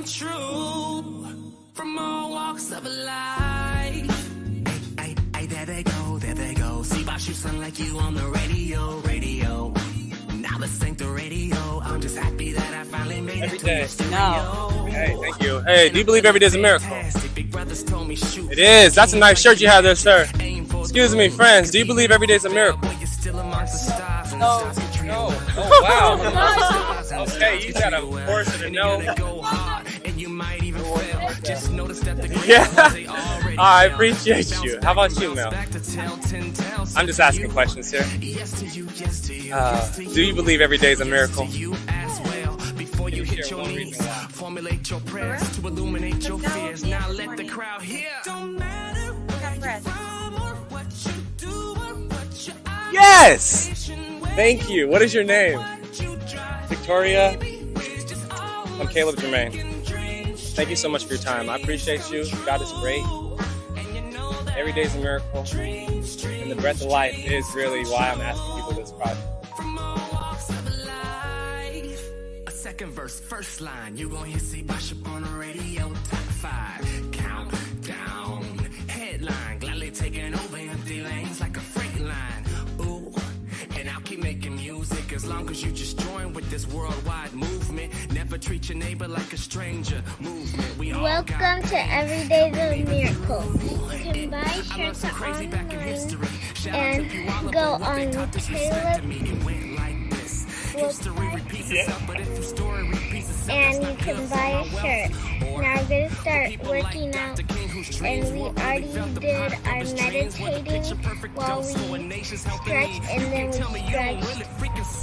come true from all walks of life. Hey, there they go. See about you sound like you on the radio. Now let's ain't the radio. I'm just happy that I finally made Every it to day. the studio. No. Hey, thank you. Hey, do you believe every day is a miracle? It is. That's a nice shirt you have there, sir. Excuse me, friends. Do you believe every day is a miracle? No. Oh, wow. Okay, you got a force of a no. Yeah. I appreciate you. How about you, Mel? I'm just asking questions here. Do you believe every day is a miracle? Can you share one reason why? Formulate your prayers to illuminate your fears. Now let the crowd hear. Yes! Thank you. What is your name? Victoria? I'm Caleb Jermaine. Thank you so much for your time. I appreciate you. God is great. Every day is a miracle. And the breath of life is really why I'm asking people this project. Second verse, first line, you gon' hear C Bishop on the radio. Top 5, countdown, headline, gladly taking over empty lanes like a freight line. Ooh, and I'll keep making music as long as you just join with this worldwide movement. Never treat your neighbor like a stranger. Movement. We all Welcome to Every Day's a Miracle. You can buy shirts online and go on Caleb and you can buy a shirt. Now we're going to start working out, and we already did our meditating while we stretch, and then we stretched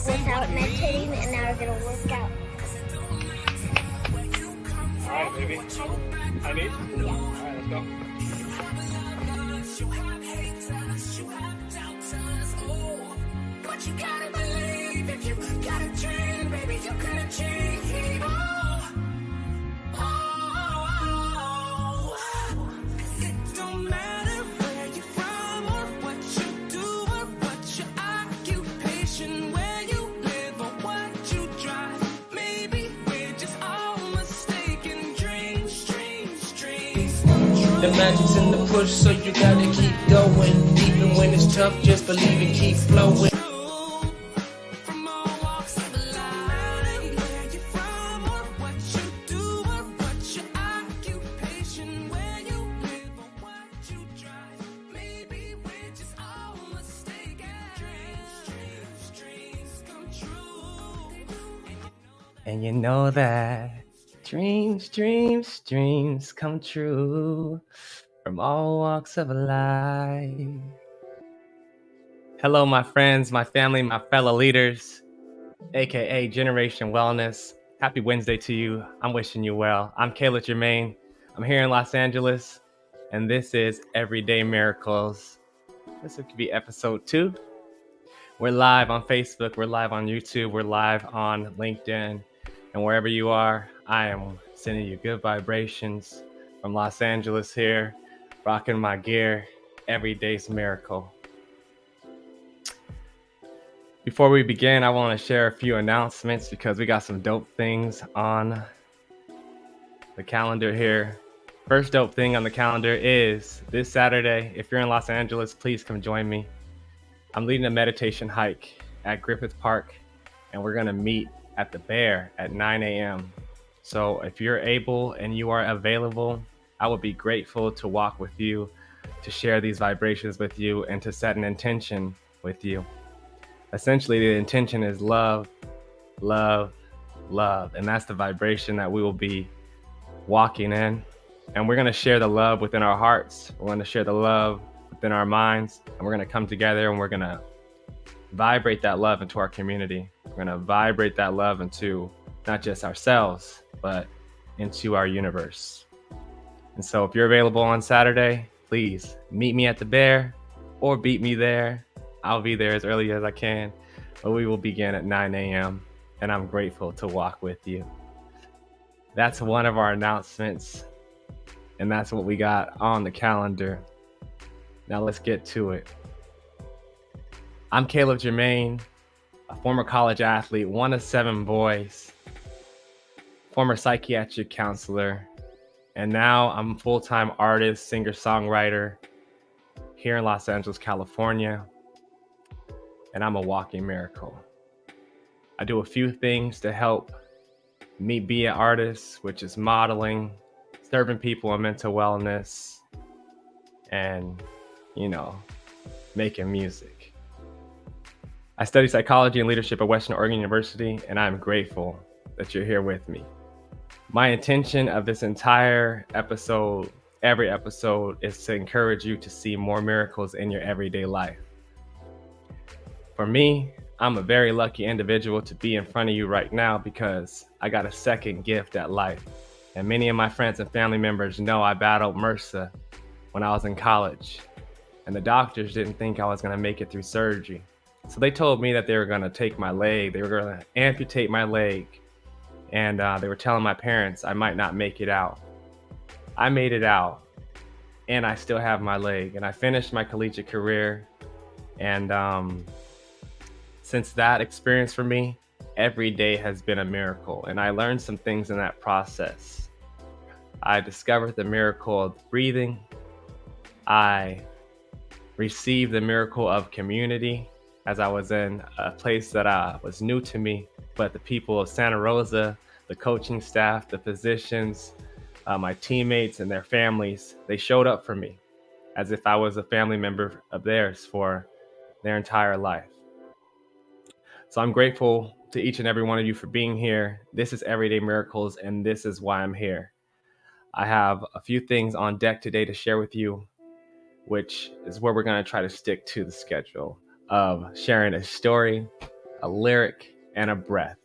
without meditating, and now we're going to work out. Alright, baby. Honey? Alright, let's go. But you gotta believe, if you got a dream, baby, you could achieve. It don't matter where you're from or what you do or what your occupation, where you live or what you drive. Maybe we're just all mistaken dreams. The magic's in the push, so you gotta keep going. Even when it's tough, just believe and keep flowing. And you know that dreams come true from all walks of life. Hello, my friends, my family, my fellow leaders, aka Generation Wellness. Happy Wednesday to you. I'm wishing you well. I'm Caleb Jermaine. I'm here in Los Angeles, and this is Everyday Miracles. This could be episode 2. We're live on Facebook, we're live on YouTube, we're live on LinkedIn. And wherever you are, I am sending you good vibrations from Los Angeles here, rocking my gear, Everyday's Miracle. Before we begin, I want to share a few announcements because we got some dope things on the calendar here. First dope thing on the calendar is this Saturday. If you're in Los Angeles, please come join me. I'm leading a meditation hike at Griffith Park, and we're going to meet at the Bear at 9 a.m. So if you're able and you are available, I would be grateful to walk with you, to share these vibrations with you, and to set an intention with you. Essentially, the intention is love, love, love. And that's the vibration that we will be walking in. And we're going to share the love within our hearts. We're going to share the love within our minds. And we're going to come together and we're going to vibrate that love into our community. We're going to vibrate that love into not just ourselves, but into our universe. And so if you're available on Saturday, please meet me at the Bear or beat me there. I'll be there as early as I can, but we will begin at 9 a.m. and I'm grateful to walk with you. That's one of our announcements, and that's what we got on the calendar. Now let's get to it. I'm Caleb Jermaine, a former college athlete, one of 7 boys. former psychiatric counselor, and now I'm a full-time artist, singer-songwriter here in Los Angeles, California, and I'm a walking miracle. I do a few things to help me be an artist, which is modeling, serving people in mental wellness, and, making music. I study psychology and leadership at Western Oregon University, and I'm grateful that you're here with me. My intention of this entire episode, every episode, is to encourage you to see more miracles in your everyday life. For me, I'm a very lucky individual to be in front of you right now because I got a second gift at life. And many of my friends and family members know I battled MRSA when I was in college. And the doctors didn't think I was going to make it through surgery. So they told me that they were going to take my leg, they were going to amputate my leg. And they were telling my parents I might not make it out. I made it out, and I still have my leg. And I finished my collegiate career. And since that experience for me, every day has been a miracle. And I learned some things in that process. I discovered the miracle of breathing. I received the miracle of community as I was in a place that was new to me, but the people of Santa Rosa, the coaching staff, the physicians, my teammates and their families, they showed up for me as if I was a family member of theirs for their entire life. So I'm grateful to each and every one of you for being here. This is Everyday Miracles, and this is why I'm here. I have a few things on deck today to share with you, which is where we're going to try to stick to the schedule of sharing a story, a lyric, and a breath.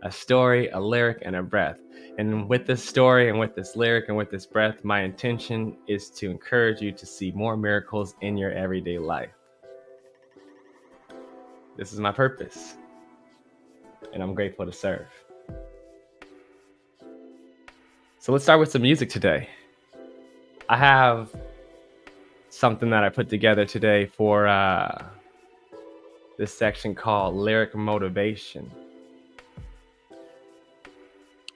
A story, a lyric, and a breath. And with this story and with this lyric and with this breath, my intention is to encourage you to see more miracles in your everyday life. This is my purpose, and I'm grateful to serve. So let's start with some music today. I have something that I put together today for this section called Lyric Motivation.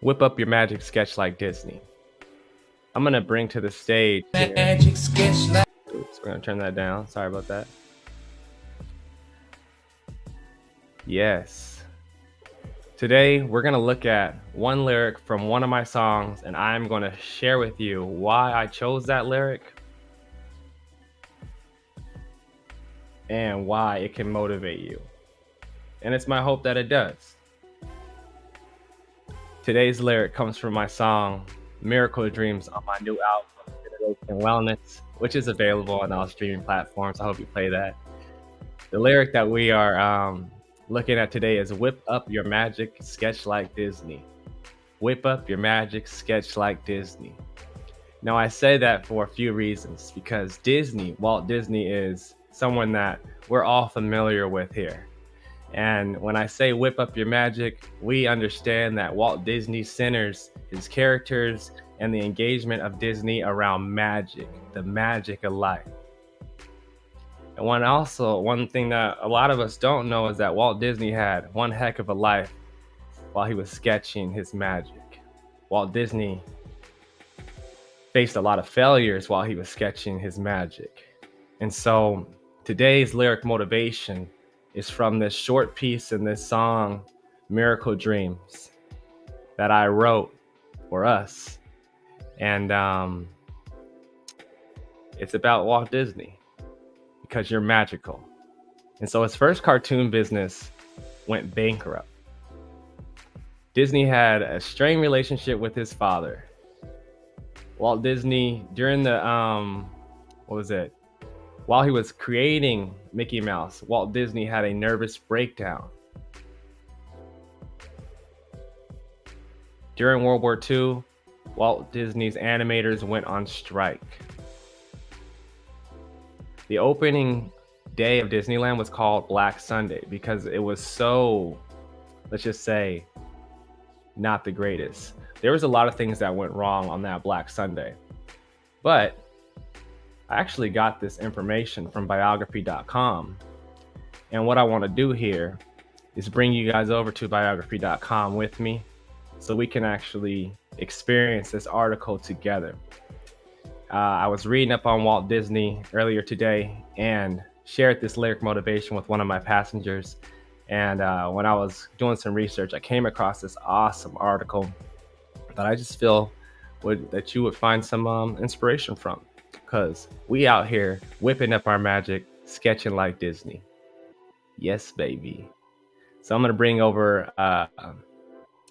Whip up your magic sketch like Disney. I'm going to bring to the stage. Magic sketch like. Oops, we're going to turn that down. Sorry about that. Yes. Today, we're going to look at one lyric from one of my songs, and I'm going to share with you why I chose that lyric and why it can motivate you. And it's my hope that it does. Today's lyric comes from my song, Miracle Dreams, on my new album, Generation Wellness, which is available on all streaming platforms. I hope you play that. The lyric that we are looking at today is whip up your magic, sketch like Disney. Whip up your magic, sketch like Disney. Now, I say that for a few reasons, because Walt Disney is someone that we're all familiar with here. And when I say whip up your magic, we understand that Walt Disney centers his characters and the engagement of Disney around magic, the magic of life. And one thing that a lot of us don't know is that Walt Disney had one heck of a life while he was sketching his magic. Walt Disney faced a lot of failures while he was sketching his magic. And so today's lyric motivation is from this short piece in this song, Miracle Dreams, that I wrote for us. And it's about Walt Disney, because you're magical. And so his first cartoon business went bankrupt. Disney had a strained relationship with his father. Walt Disney, during the, while he was creating Mickey Mouse, Walt Disney had a nervous breakdown. During World War II, Walt Disney's animators went on strike. The opening day of Disneyland was called Black Sunday because it was so, let's just say, not the greatest. There was a lot of things that went wrong on that Black Sunday. But I actually got this information from biography.com. And what I want to do here is bring you guys over to biography.com with me so we can actually experience this article together. I was reading up on Walt Disney earlier today and shared this lyric motivation with one of my passengers. And when I was doing some research, I came across this awesome article that I just feel that you would find some inspiration from, because we out here whipping up our magic, sketching like Disney. Yes, baby. So I'm going to bring over, and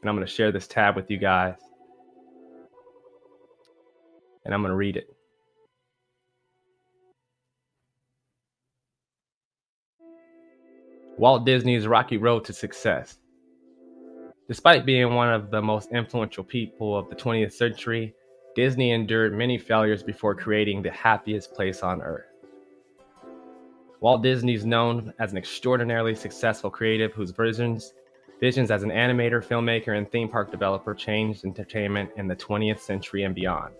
I'm going to share this tab with you guys. And I'm going to read it. Walt Disney's rocky road to success. Despite being one of the most influential people of the 20th century, Disney endured many failures before creating the happiest place on earth. Walt Disney is known as an extraordinarily successful creative whose visions as an animator, filmmaker, and theme park developer changed entertainment in the 20th century and beyond.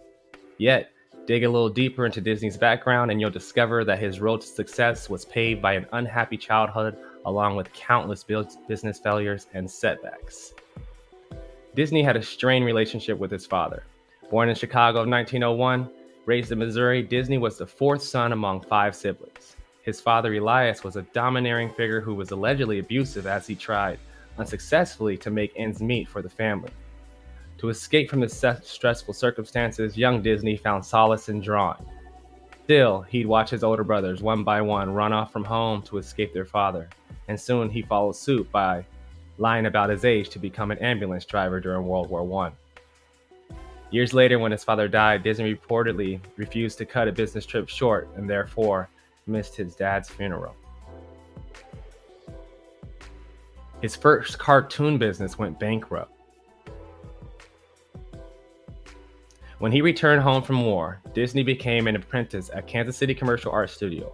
Yet, dig a little deeper into Disney's background and you'll discover that his road to success was paved by an unhappy childhood along with countless business failures and setbacks. Disney had a strained relationship with his father. Born in Chicago in 1901, raised in Missouri, Disney was the fourth son among 5 siblings. His father, Elias, was a domineering figure who was allegedly abusive as he tried, unsuccessfully, to make ends meet for the family. To escape from the stressful circumstances, young Disney found solace in drawing. Still, he'd watch his older brothers, one by one, run off from home to escape their father, and soon he followed suit by lying about his age to become an ambulance driver during World War I. Years later, when his father died, Disney reportedly refused to cut a business trip short and therefore missed his dad's funeral. His first cartoon business went bankrupt. When he returned home from war, Disney became an apprentice at Kansas City Commercial Art Studio.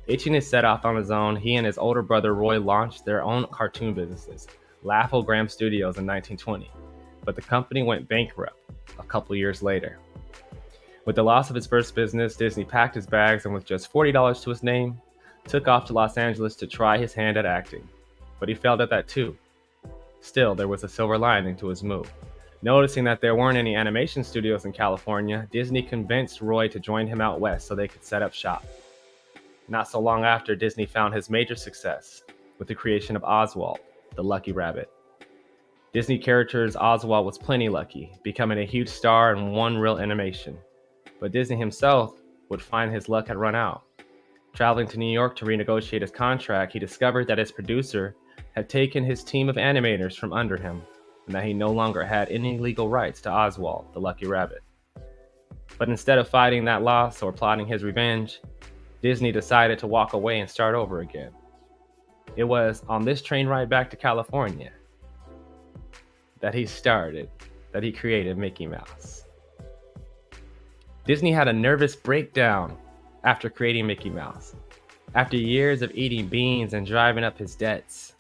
Itching to set off on his own, he and his older brother Roy launched their own cartoon businesses, Laugh-O-Gram Studios, in 1920. But the company went bankrupt a couple years later. With the loss of his first business, Disney packed his bags and with just $40 to his name, took off to Los Angeles to try his hand at acting. But he failed at that too. Still, there was a silver lining to his move. Noticing that there weren't any animation studios in California, Disney convinced Roy to join him out west so they could set up shop. Not so long after, Disney found his major success with the creation of Oswald, the Lucky Rabbit. Disney characters Oswald was plenty lucky, becoming a huge star in one reel animation. But Disney himself would find his luck had run out. Traveling to New York to renegotiate his contract, he discovered that his producer had taken his team of animators from under him, and that he no longer had any legal rights to Oswald, the Lucky Rabbit. But instead of fighting that loss or plotting his revenge, Disney decided to walk away and start over again. It was on this train ride back to California that he created Mickey Mouse. Disney had a nervous breakdown after creating Mickey Mouse. After years of eating beans and driving up his debts,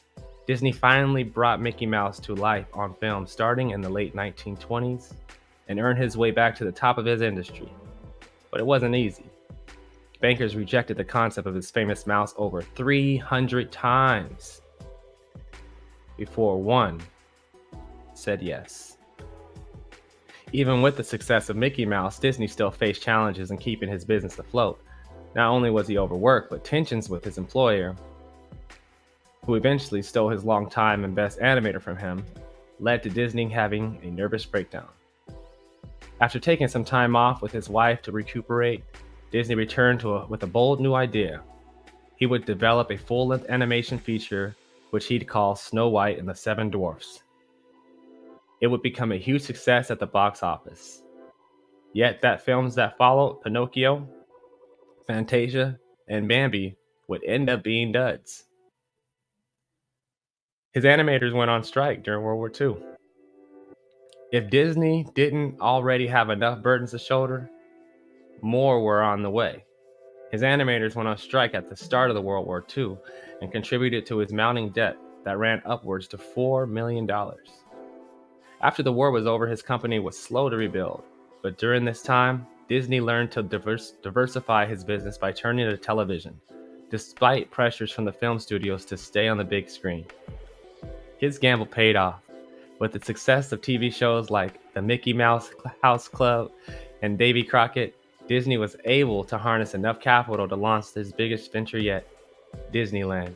Disney finally brought Mickey Mouse to life on film starting in the late 1920s and earned his way back to the top of his industry. But it wasn't easy. Bankers rejected the concept of his famous mouse over 300 times before one said yes. Even with the success of Mickey Mouse, Disney still faced challenges in keeping his business afloat. Not only was he overworked, but tensions with his employer, who eventually stole his longtime and best animator from him, led to Disney having a nervous breakdown. After taking some time off with his wife to recuperate, Disney returned with a bold new idea. He would develop a full-length animation feature which he'd call Snow White and the Seven Dwarfs. It would become a huge success at the box office. Yet that films that followed, Pinocchio, Fantasia, and Bambi, would end up being duds. His animators went on strike during World War II. If Disney didn't already have enough burdens to shoulder, more were on the way. His animators went on strike at the start of the World War II and contributed to his mounting debt that ran upwards to $4 million. After the war was over, his company was slow to rebuild, but during this time, Disney learned to diversify his business by turning to television, despite pressures from the film studios to stay on the big screen. His gamble paid off. With the success of TV shows like the Mickey Mouse House Club and Davy Crockett, Disney was able to harness enough capital to launch his biggest venture yet, Disneyland.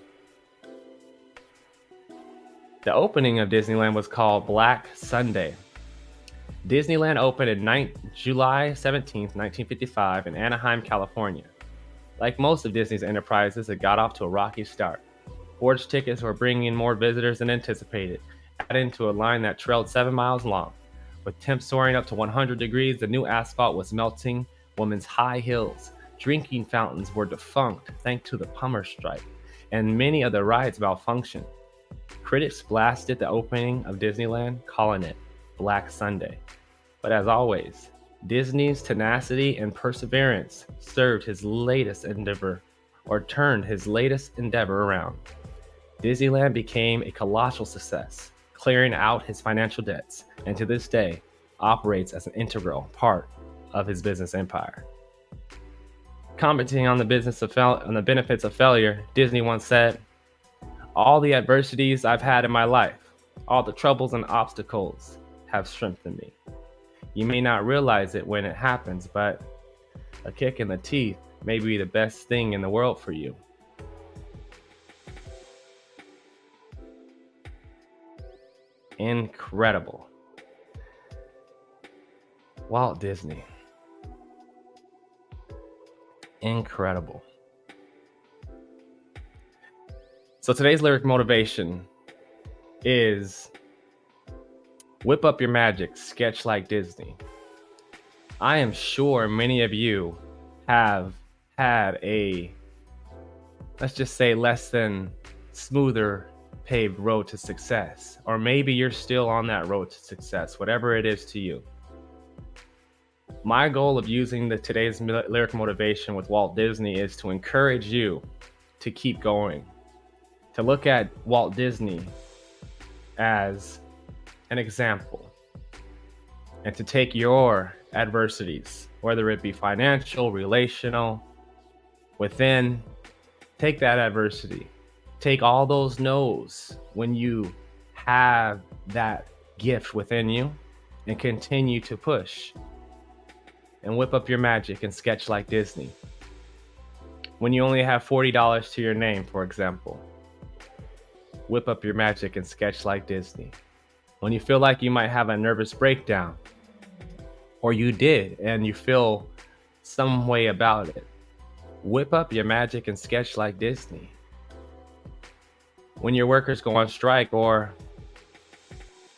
The opening of Disneyland was called Black Sunday. Disneyland opened on July 17, 1955 in Anaheim, California. Like most of Disney's enterprises, it got off to a rocky start. Forged tickets were bringing in more visitors than anticipated, adding to a line that trailed 7 miles long. With temps soaring up to 100 degrees, the new asphalt was melting women's high heels. Drinking fountains were defunct thanks to the plumber strike, and many of the rides malfunctioned. Critics blasted the opening of Disneyland, calling it Black Sunday. But as always, Disney's tenacity and perseverance served his latest endeavor, or turned his latest endeavor around. Disneyland became a colossal success, clearing out his financial debts, and to this day operates as an integral part of his business empire. Commenting on the benefits of failure, Disney once said, "All the adversities I've had in my life, all the troubles and obstacles have strengthened me. You may not realize it when it happens, but a kick in the teeth may be the best thing in the world for you." Incredible. Walt Disney. Incredible. So today's lyric motivation is whip up your magic, sketch like Disney. I am sure many of you have had a, let's just say, less than smoother paved road to success. Or maybe you're still on that road to success, whatever it is to you. My goal of using today's lyric motivation with Walt Disney is to encourage you to keep going, to look at Walt Disney as an example, and to take your adversities, whether it be financial, relational, within, take that adversity. Take all those no's when you have that gift within you and continue to push and whip up your magic and sketch like Disney. When you only have $40 to your name, for example, whip up your magic and sketch like Disney. When you feel like you might have a nervous breakdown, or you did and you feel some way about it, whip up your magic and sketch like Disney. When your workers go on strike, or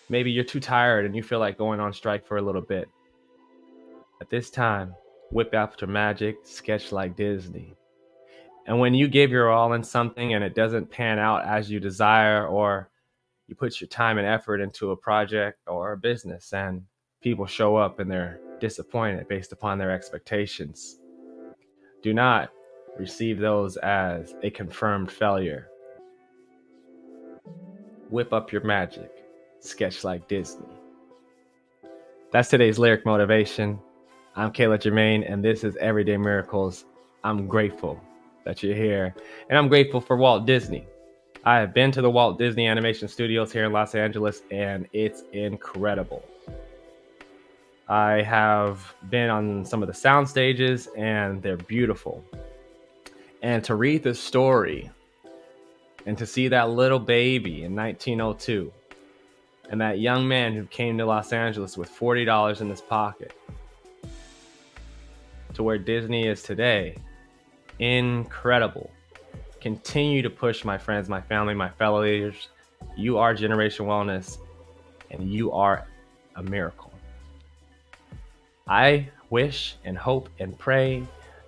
maybe you're too tired and you feel like going on strike for a little bit, at this time, whip out your magic, sketch like Disney. And when you give your all in something and it doesn't pan out as you desire, or you put your time and effort into a project or a business and people show up and they're disappointed based upon their expectations, do not receive those as a confirmed failure. Whip up your magic, sketch like Disney. That's today's lyric motivation. I'm Caleb Jermaine, and this is Everyday Miracles. I'm grateful that you're here, and I'm grateful for Walt Disney. I have been to the Walt Disney Animation Studios here in Los Angeles, and it's incredible. I have been on some of the sound stages, and they're beautiful. And to read the story and to see that little baby in 1902 and that young man who came to Los Angeles with $40 in his pocket to where Disney is today, incredible. Continue to push, my friends, my family, my fellow leaders. You are Generation Wellness, and you are a miracle. I wish and hope and pray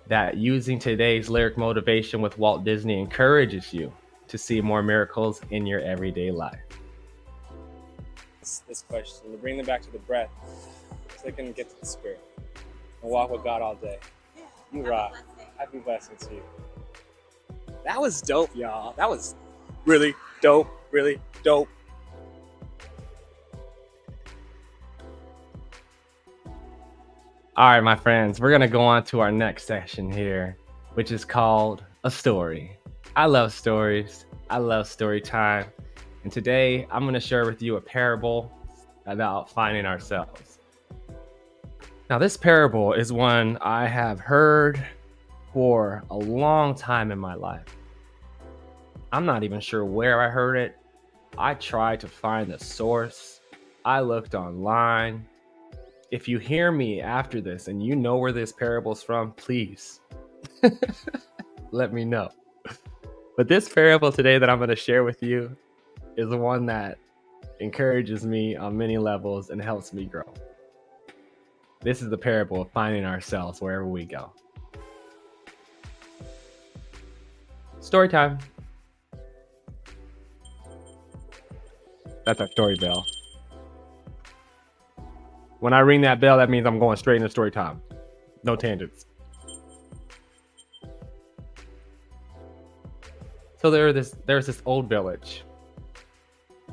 that using today's lyric motivation with Walt Disney encourages you to see more miracles in your everyday life. This question, to bring them back to the breath so they can get to the spirit and walk with God all day. You rock. Happy blessings to you. That was dope, y'all. That was really dope, really dope. All right, my friends, we're going to go on to our next session here, which is called A Story. I love stories. I love story time. And today I'm going to share with you a parable about finding ourselves. Now, this parable is one I have heard for a long time in my life. I'm not even sure where I heard it. I tried to find the source. I looked online. If you hear me after this and you know where this parable's from, please let me know. But this parable today that I'm going to share with you is the one that encourages me on many levels and helps me grow. This is the parable of finding ourselves wherever we go. Story time. That's our story bell. When I ring that bell, that means I'm going straight into story time. No tangents. So there's this old village.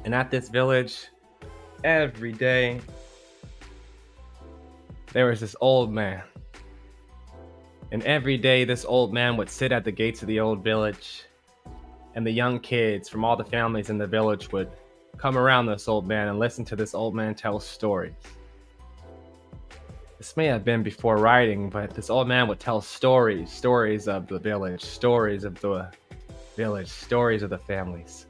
And at this village, every day, there was this old man. And every day, this old man would sit at the gates of the old village. And the young kids from all the families in the village would come around this old man and listen to this old man tell stories. This may have been before writing, but this old man would tell stories of the village, stories of the families.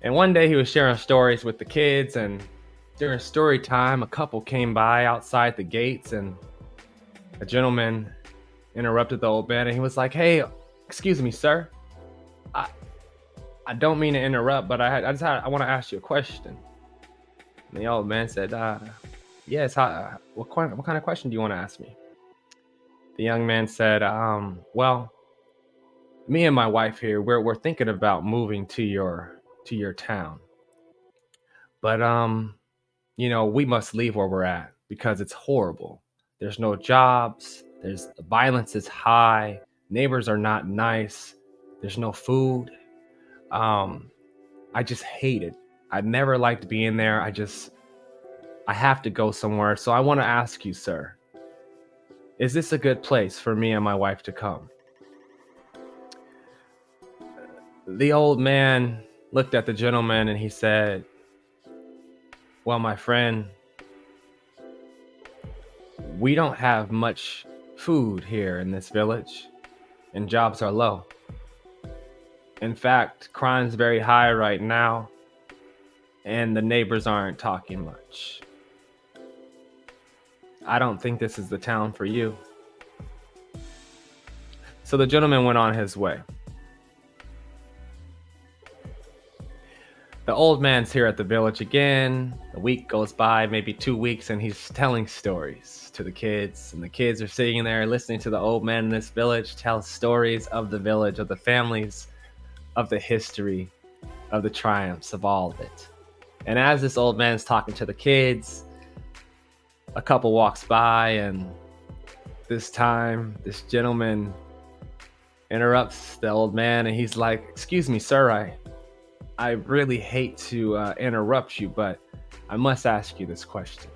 And one day he was sharing stories with the kids, and during story time, a couple came by outside the gates, and a gentleman interrupted the old man, and he was like, "Hey, excuse me, sir. I don't mean to interrupt, but I want to ask you a question." And the old man said, "Yes. What kind of question do you want to ask me?" The young man said, "Well, me and my wife here, we're thinking about moving to your town, but we must leave where we're at because it's horrible. There's no jobs. The violence is high. Neighbors are not nice. There's no food. I just hate it. I never liked being there. I have to go somewhere. So I want to ask you, sir, is this a good place for me and my wife to come?" The old man looked at the gentleman and he said, "Well, my friend, we don't have much food here in this village, and jobs are low. In fact, crime's very high right now, and the neighbors aren't talking much. I don't think this is the town for you." So the gentleman went on his way. The old man's here at the village again. A week goes by, maybe 2 weeks, and he's telling stories to the kids. And the kids are sitting there listening to the old man in this village tell stories of the village, of the families, of the history, of the triumphs, of all of it. And as this old man's talking to the kids, a couple walks by, and this time, this gentleman interrupts the old man, and he's like, "Excuse me, sir, I really hate to interrupt you, but I must ask you this question."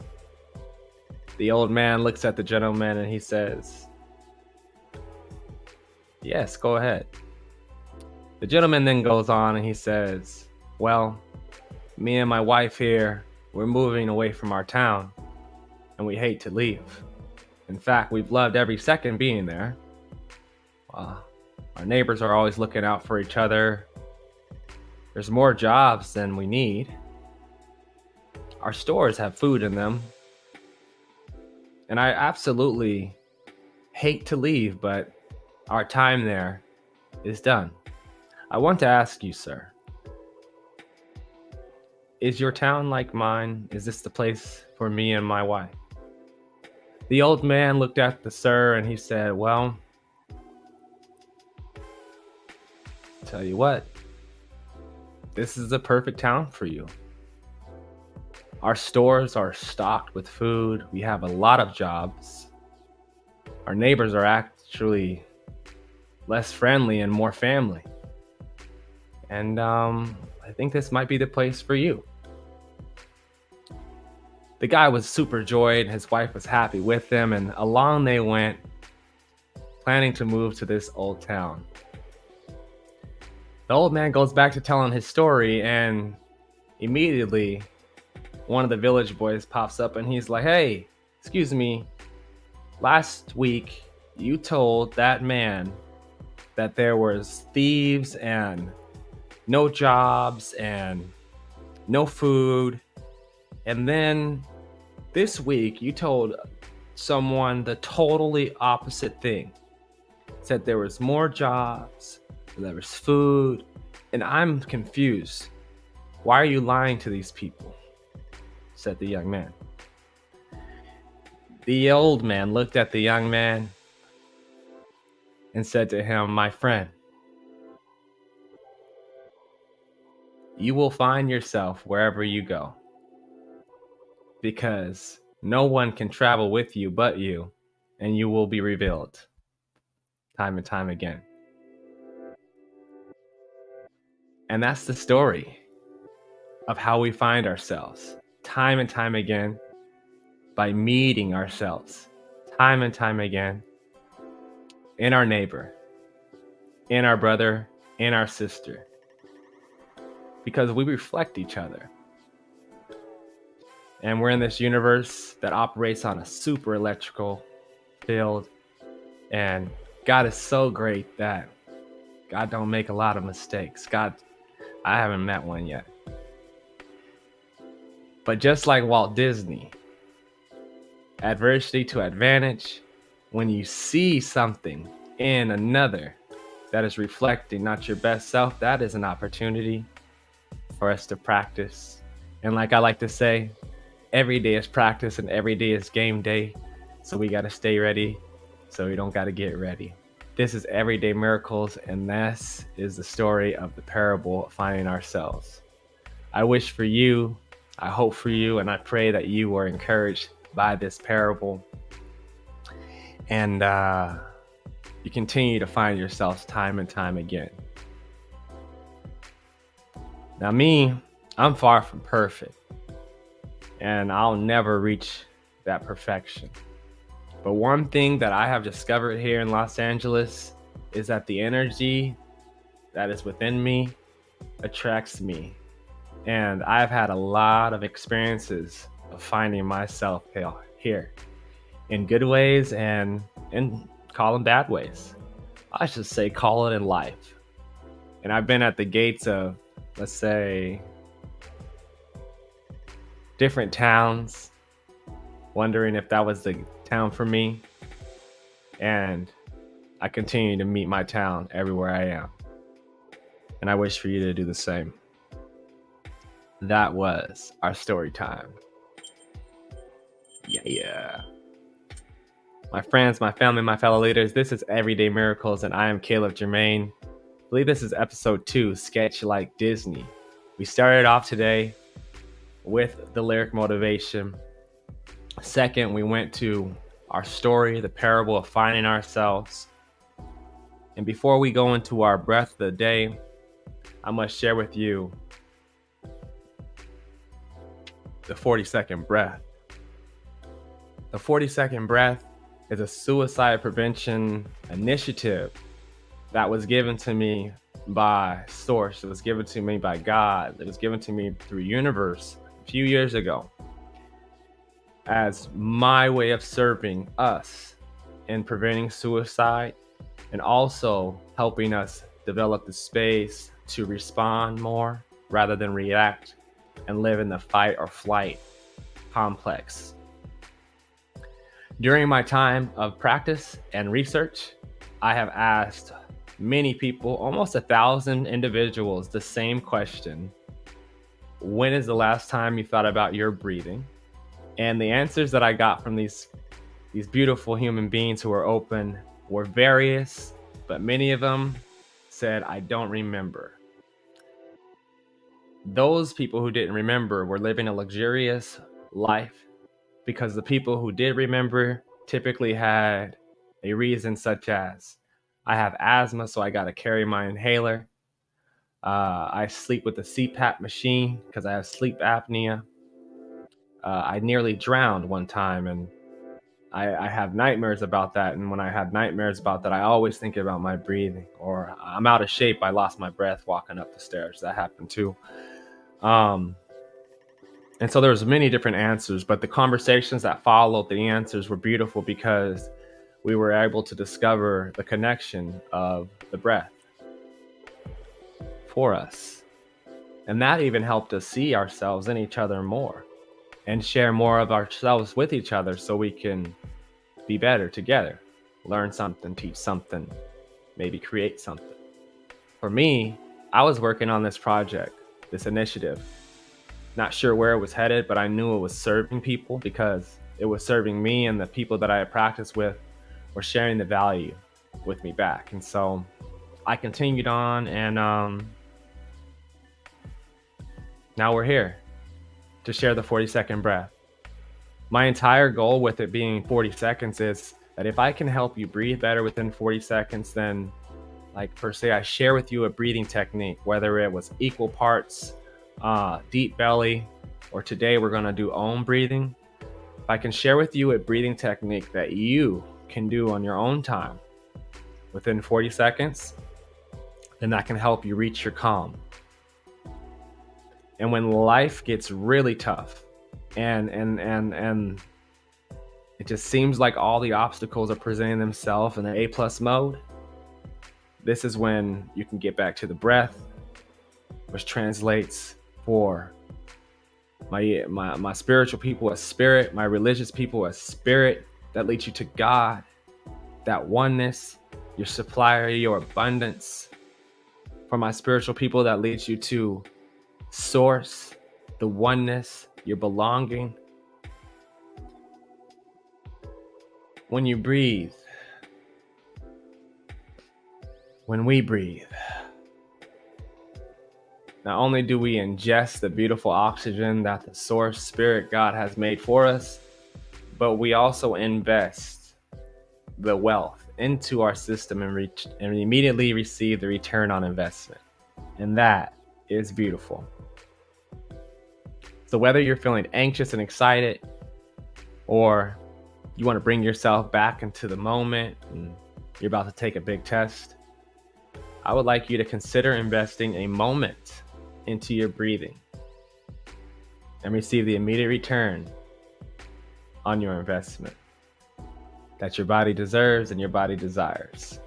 The old man looks at the gentleman and he says, "Yes, go ahead." The gentleman then goes on and he says, "Well, me and my wife here, we're moving away from our town, and we hate to leave. In fact, we've loved every second being there. Our neighbors are always looking out for each other. There's more jobs than we need. Our stores have food in them. And I absolutely hate to leave, but our time there is done. I want to ask you, sir, is your town like mine? Is this the place for me and my wife?" The old man looked at the sir and he said, "Well, tell you what, this is the perfect town for you. Our stores are stocked with food. We have a lot of jobs. Our neighbors are actually less friendly and more family. And I think this might be the place for you." The guy was super joyed. His wife was happy with him, and along they went, planning to move to this old town. The old man goes back to telling his story, and immediately one of the village boys pops up and he's like, "Hey, excuse me, last week you told that man that there was thieves and no jobs and no food. And then this week you told someone the totally opposite thing. Said there was more jobs, there was food, and I'm confused. Why are you lying to these people?" said the young man. The old man looked at the young man and said to him, "My friend, you will find yourself wherever you go, because no one can travel with you but you, and you will be revealed time and time again." And that's the story of how we find ourselves time and time again, by meeting ourselves time and time again in our neighbor, in our brother, in our sister, because we reflect each other. And we're in this universe that operates on a super electrical field, and God is so great that God don't make a lot of mistakes. God, I haven't met one yet. But just like Walt Disney, adversity to advantage, when you see something in another that is reflecting not your best self, that is an opportunity for us to practice. And like I like to say, every day is practice and every day is game day. So we got to stay ready so we don't got to get ready. This is Everyday Miracles, and this is the story of the parable of finding ourselves. I wish for you, I hope for you, and I pray that you were encouraged by this parable. And you continue to find yourselves time and time again. Now me, I'm far from perfect, and I'll never reach that perfection. But one thing that I have discovered here in Los Angeles is that the energy that is within me attracts me. And I've had a lot of experiences of finding myself here in good ways and in call them bad ways. I should say call it in life. And I've been at the gates of, let's say, different towns, wondering if that was the town for me. And I continue to meet my town everywhere I am. And I wish for you to do the same. That was our story time. Yeah. My friends, my family, my fellow leaders, this is Everyday Miracles, and I am Caleb Jermaine. I believe this is episode 2, Sketch Like Disney. We started off today with the lyric motivation. Second, we went to our story, the parable of finding ourselves. And before we go into our breath of the day, I must share with you the 40-second breath. The 40-second breath is a suicide prevention initiative that was given to me by Source. It was given to me by God. It was given to me through Universe a few years ago as my way of serving us in preventing suicide and also helping us develop the space to respond more rather than react and live in the fight or flight complex. During my time of practice and research, I have asked many people, almost 1,000 individuals, the same question: when is the last time you thought about your breathing? And the answers that I got from these beautiful human beings who are open were various, but many of them said, "I don't remember." Those people who didn't remember were living a luxurious life, because the people who did remember typically had a reason, such as, I have asthma, so I got to carry my inhaler. I sleep with a CPAP machine because I have sleep apnea. I nearly drowned one time, and I have nightmares about that. And when I have nightmares about that, I always think about my breathing. Or I'm out of shape. I lost my breath walking up the stairs. That happened too. And so there was many different answers, but the conversations that followed the answers were beautiful because we were able to discover the connection of the breath for us. And that even helped us see ourselves in each other more and share more of ourselves with each other so we can be better together, learn something, teach something, maybe create something. For me, I was working on this project, this initiative, not sure where it was headed, but I knew it was serving people because it was serving me, and the people that I had practiced with were sharing the value with me back. And so I continued on, and now we're here to share the 40-second breath. My entire goal with it being 40 seconds is that if I can help you breathe better within 40 seconds, then like per se, I share with you a breathing technique, whether it was equal parts deep belly, or today we're going to do Om breathing. If I can share with you a breathing technique that you can do on your own time within 40 seconds, then that can help you reach your calm. And when life gets really tough and it just seems like all the obstacles are presenting themselves in the A+ mode, this is when you can get back to the breath, which translates for my spiritual people as spirit, my religious people as spirit, that leads you to God, that oneness, your supplier, your abundance. For my spiritual people, that leads you to source, the oneness, your belonging. When you breathe, when we breathe, not only do we ingest the beautiful oxygen that the source spirit God has made for us, but we also invest the wealth into our system and immediately receive the return on investment. And that is beautiful. So whether you're feeling anxious and excited, or you want to bring yourself back into the moment and you're about to take a big test, I would like you to consider investing a moment into your breathing and receive the immediate return on your investment that your body deserves and your body desires.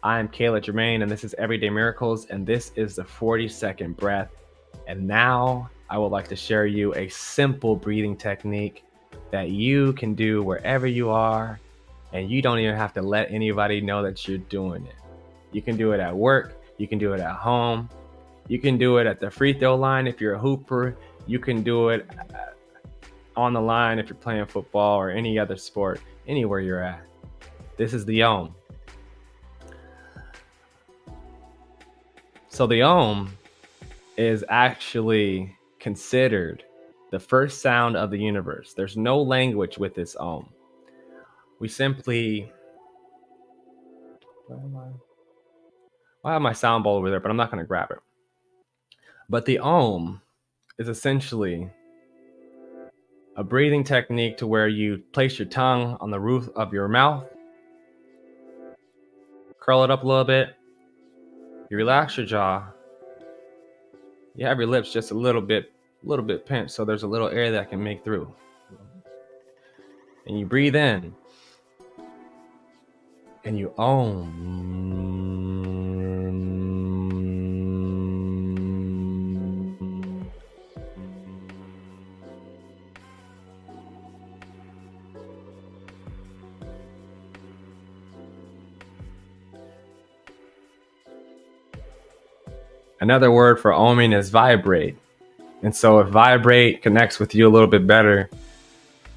I am Caleb Jermaine, and this is Everyday Miracles, and this is the 40-second breath. And now I would like to share you a simple breathing technique that you can do wherever you are, and you don't even have to let anybody know that you're doing it. You can do it at work, you can do it at home, you can do it at the free throw line if you're a hooper, you can do it on the line if you're playing football or any other sport, anywhere you're at. This is the Om. So the Om is actually considered the first sound of the universe. There's no language with this Om. We simply... I have my sound bowl over there, but I'm not going to grab it. But the Om is essentially a breathing technique to where you place your tongue on the roof of your mouth, curl it up a little bit, you relax your jaw, you have your lips just a little bit pinched so there's a little air that can make through. And you breathe in and you Om. Another word for oming is vibrate. And so if vibrate connects with you a little bit better,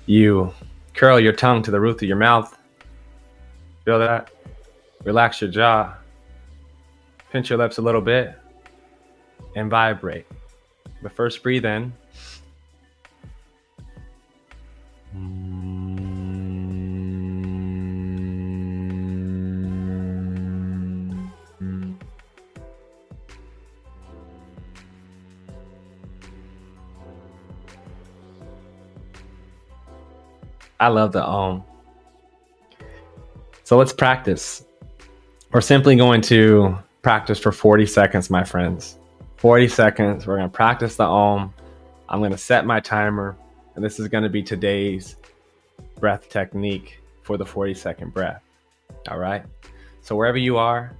you curl your tongue to the roof of your mouth. Feel that? Relax your jaw. Pinch your lips a little bit and vibrate. But first breathe in. I love the Om. So let's practice. We're simply going to practice for 40 seconds, my friends. 40 seconds. We're going to practice the Om. I'm going to set my timer, and this is going to be today's breath technique for the 40-second breath. All right. So wherever you are,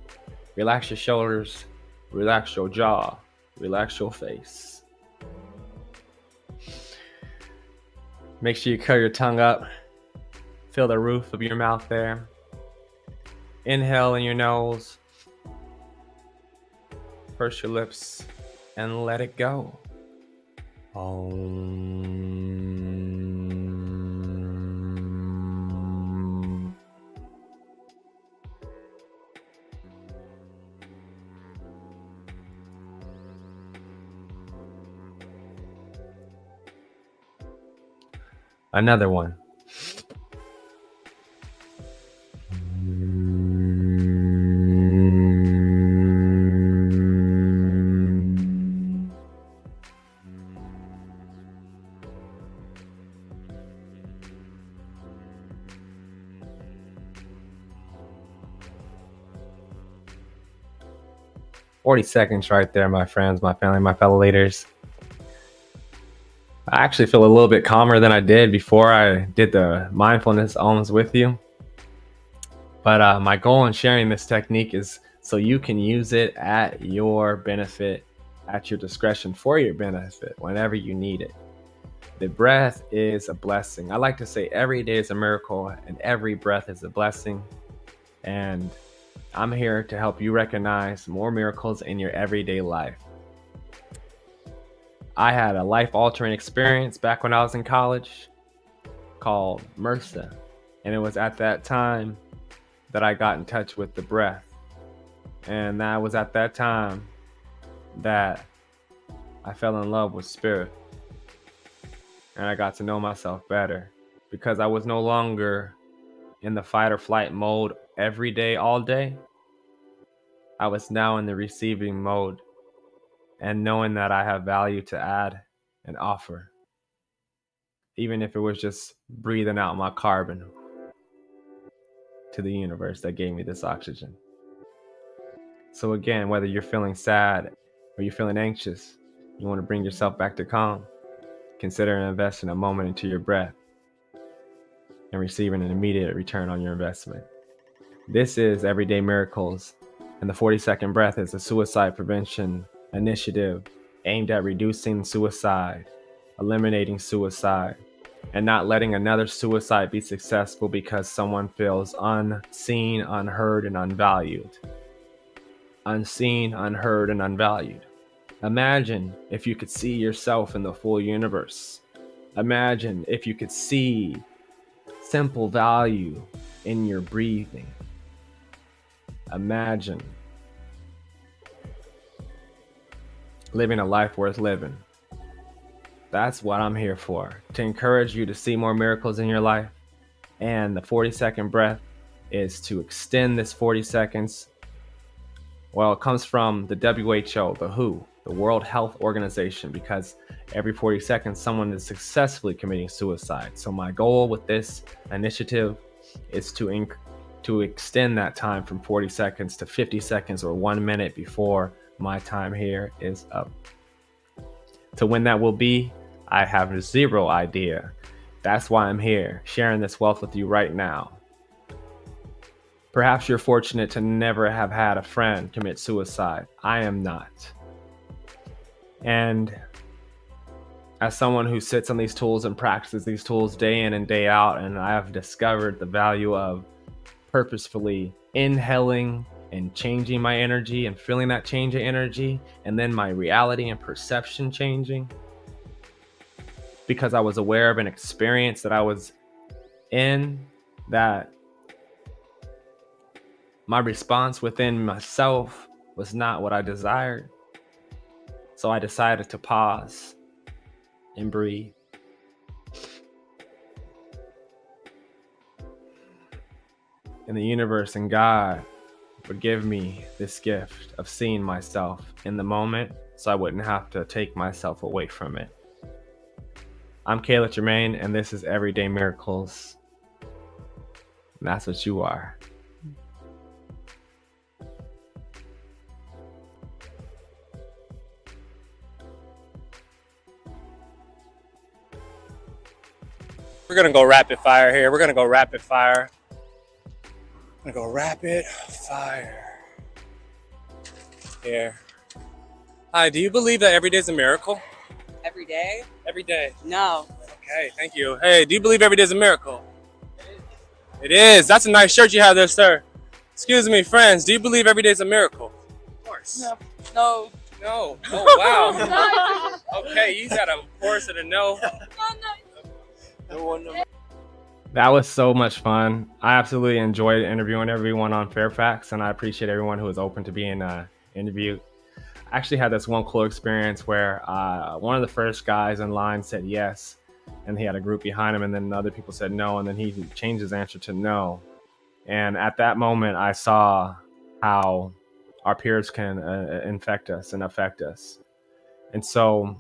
relax your shoulders, relax your jaw, relax your face. Make sure you curl your tongue up. Feel the roof of your mouth there. Inhale in your nose. Purse your lips and let it go. Another one. "40 seconds right there, my friends, my family, my fellow leaders. I actually feel a little bit calmer than I did before I did the mindfulness ohms with you. But my goal in sharing this technique is so you can use it at your benefit, at your discretion, for your benefit, whenever you need it. The breath is a blessing. I like to say every day is a miracle and every breath is a blessing. And I'm here to help you recognize more miracles in your everyday life. I had a life-altering experience back when I was in college called MRSA. And it was at that time that I got in touch with the breath. And that was at that time that I fell in love with spirit. And I got to know myself better because I was no longer in the fight or flight mode every day, all day. I was now in the receiving mode and knowing that I have value to add and offer. Even if it was just breathing out my carbon to the universe that gave me this oxygen. So again, whether you're feeling sad or you're feeling anxious, you want to bring yourself back to calm, consider investing a moment into your breath and receiving an immediate return on your investment. This is Everyday Miracles, and the 40-second breath is a suicide prevention initiative aimed at reducing suicide, eliminating suicide, and not letting another suicide be successful because someone feels unseen, unheard, and unvalued. Unseen, unheard, and unvalued. Imagine if you could see yourself in the full universe. Imagine if you could see simple value in your breathing. Imagine living a life worth living. That's what I'm here for, to encourage you to see more miracles in your life. And the 40-second breath is to extend this 40 seconds. Well, it comes from the WHO, the WHO, the World Health Organization, because every 40 seconds someone is successfully committing suicide. So my goal with this initiative is to extend that time from 40 seconds to 50 seconds or 1 minute before my time here is up. To when that will be, I have zero idea. That's why I'm here, sharing this wealth with you right now. Perhaps you're fortunate to never have had a friend commit suicide. I am not. And as someone who sits on these tools and practices these tools day in and day out, and I have discovered the value of purposefully inhaling and changing my energy and feeling that change of energy, and then my reality and perception changing, because I was aware of an experience that I was in, that my response within myself was not what I desired. So I decided to pause and breathe. And the universe and God would give me this gift of seeing myself in the moment so I wouldn't have to take myself away from it. I'm Caleb Jermaine, and this is Everyday Miracles. And that's what you are. We're gonna go rapid fire here. We're gonna go rapid fire. Here. Hi, do you believe that every day is a miracle? Every day? Every day. No. Okay, thank you. Hey, do you believe every day is a miracle? It is. That's a nice shirt you have there, sir. Excuse me, friends. Do you believe every day is a miracle? Of course. No. No. Oh, wow. Okay, you got a course and a no. That was so much fun. I absolutely enjoyed interviewing everyone on Fairfax, and I appreciate everyone who was open to being interviewed. I actually had this one cool experience where one of the first guys in line said yes, and he had a group behind him, and then other people said no, and then he changed his answer to no. And at that moment, I saw how our peers can infect us and affect us. And so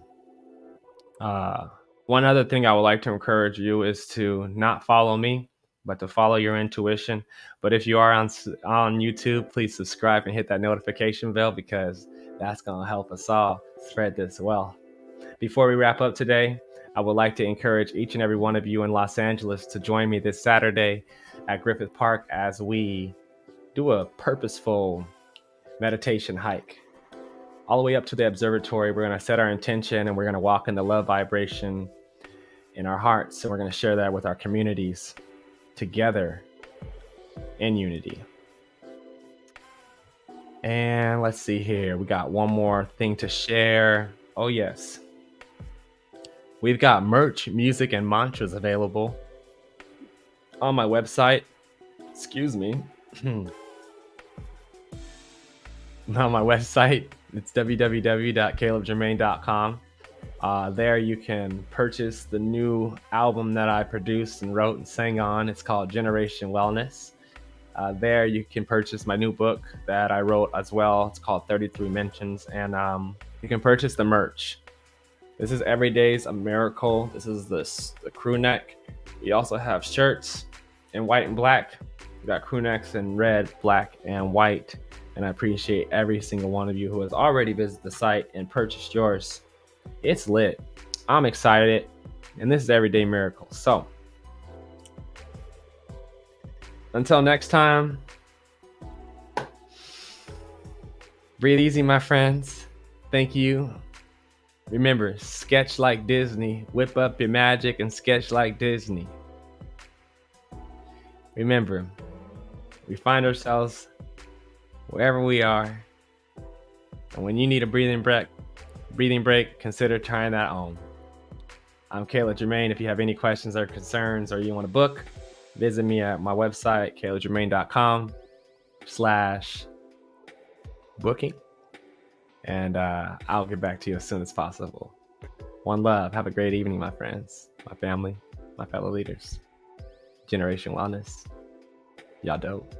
one other thing I would like to encourage you is to not follow me, but to follow your intuition. But if you are on YouTube, please subscribe and hit that notification bell, because that's going to help us all spread this well. Before we wrap up today, I would like to encourage each and every one of you in Los Angeles to join me this Saturday at Griffith Park as we do a purposeful meditation hike. All the way up to the observatory, we're going to set our intention and we're going to walk in the love vibration in our hearts. And we're going to share that with our communities together in unity. And let's see here. We got one more thing to share. Oh, yes. We've got merch, music, and mantras available on my website. Excuse me. On my website, it's www.calebjermaine.com. There you can purchase the new album that I produced and wrote and sang on. It's called Generation Wellness. There you can purchase my new book that I wrote as well. It's called 33 Mentions. And you can purchase the merch. This is Every Day's a Miracle. This is the crew neck. We also have shirts in white and black. We got crew necks in red, black, and white. And I appreciate every single one of you who has already visited the site and purchased yours. It's lit. I'm excited. And this is Everyday Miracle. So until next time, breathe easy, my friends. Thank you. Remember, sketch like Disney. Whip up your magic and sketch like Disney. Remember, we find ourselves wherever we are. And when you need a breathing break, consider trying that on. I'm Caleb Jermaine. If you have any questions or concerns or you want to book, visit me at my website, calebjermaine.com/booking. And I'll get back to you as soon as possible. One love. Have a great evening, my friends, my family, my fellow leaders. Generation Wellness. Y'all dope.